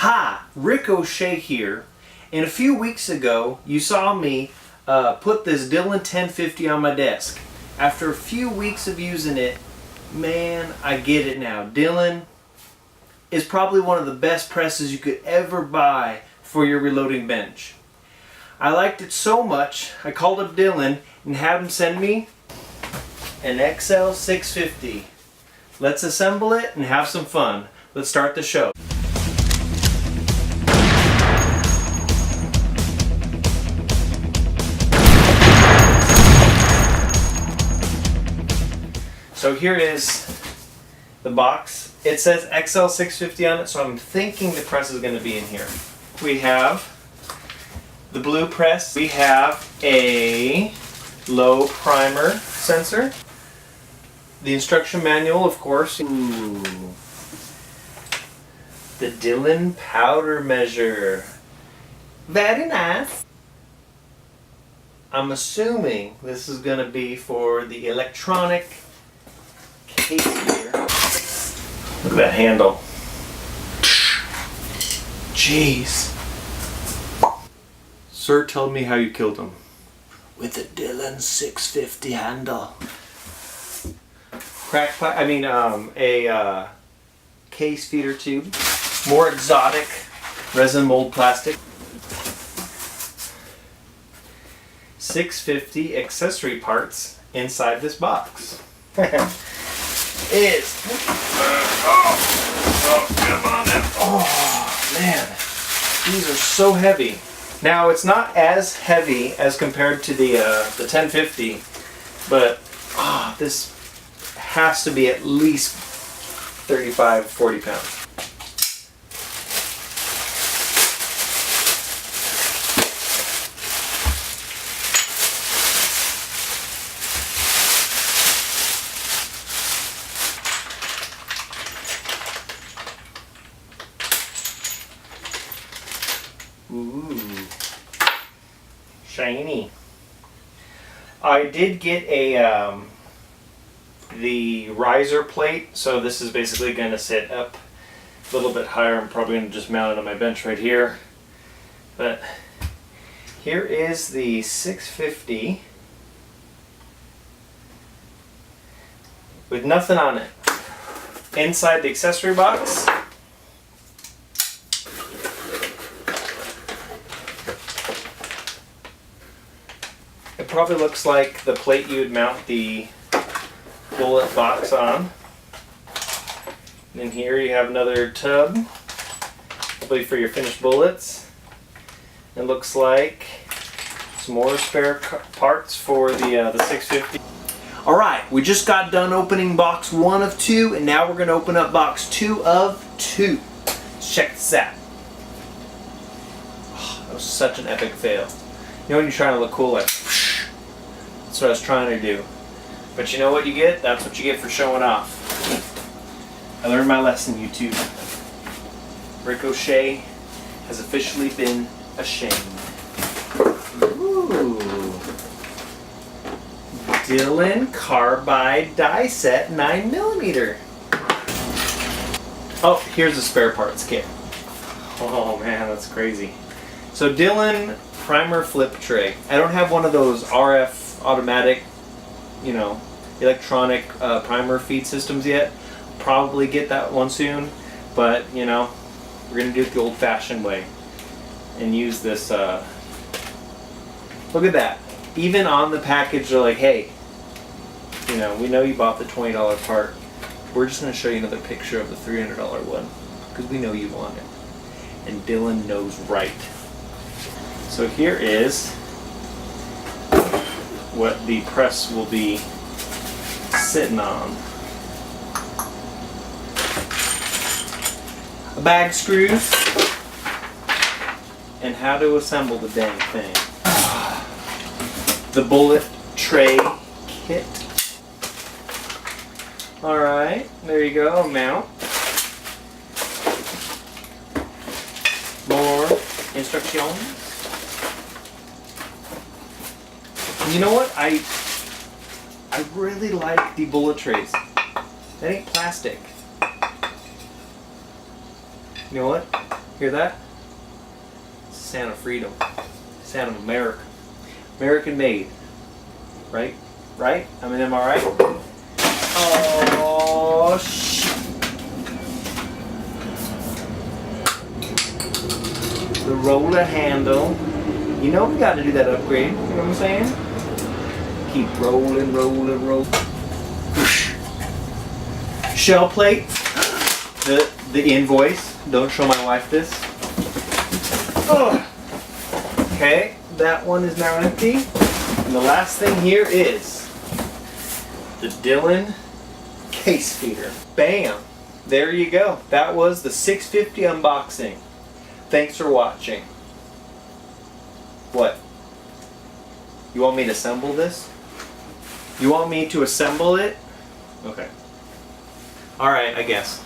Hi, Ricochet here, and a few weeks ago you saw me put this Dillon XL650 on my desk. After a few weeks of using it, man, I get it now. Dillon is probably one of the best presses you could ever buy for your reloading bench. I liked it so much, I called up Dillon and had him send me an XL650. Let's assemble it and have some fun. Let's start the show. So here is the box. It says XL650 on it, so I'm thinking the press is going to be in here. We have the blue press. We have a low primer sensor. The instruction manual, of course. Ooh. The Dillon powder measure. Very nice. I'm assuming this is going to be for the electronic case here. Look at that handle. Jeez. Sir, tell me how you killed him. With a Dillon 650 handle. A case feeder tube. More exotic resin mold plastic. 650 accessory parts inside this box. Is come on now. Oh man, these are so heavy. Now it's not as heavy as compared to the 1050, but this has to be at least 35-40 pounds. Ooh, shiny. I did get a the riser plate, so this is basically going to sit up a little bit higher. I'm probably going to just mount it on my bench right here. But here is the 650 with nothing on it. Inside the accessory box, it probably looks like the plate you would mount the bullet box on. And then here you have another tub, probably for your finished bullets. It looks like some more spare parts for the 650. Alright, we just got done opening box 1 of 2, and now we're going to open up box 2 of 2. Let's check this out. Oh, that was such an epic fail. You know when you're trying to look cool, like whoosh. That's what I was trying to do. But you know what you get? That's what you get for showing off. I learned my lesson, YouTube. Ricochet has officially been ashamed. Ooh. Dillon Carbide die set 9mm. Oh, here's the spare parts kit. Oh man, that's crazy. So Dillon primer flip tray. I don't have one of those RF automatic, electronic primer feed systems yet. Probably get that one soon, but we're gonna do it the old-fashioned way and use this. Look at that. Even on the package, they're like, hey, we know you bought the $20 part. We're just gonna show you another picture of the $300 one because we know you want it, and Dillon knows right. So here is what the press will be sitting on. A bag screws and how to assemble the dang thing. The bullet tray kit. Alright, there you go, a mount. More instructions. You know what? I really like the bullet trays. That ain't plastic. You know what? Hear that? It's the sound of freedom. The sound of America. American made. Right? Right? I mean, am I right? Oh, shit. The roller handle. You know we got to do that upgrade. You know what I'm saying? Keep rolling, rolling, rolling. Whoosh. Shell plate. The invoice. Don't show my wife this. Oh. Okay, that one is now empty. And the last thing here is the Dillon case feeder. Bam! There you go. That was the 650 unboxing. Thanks for watching. What? You want me to assemble this? You want me to assemble it? Okay. Alright, I guess.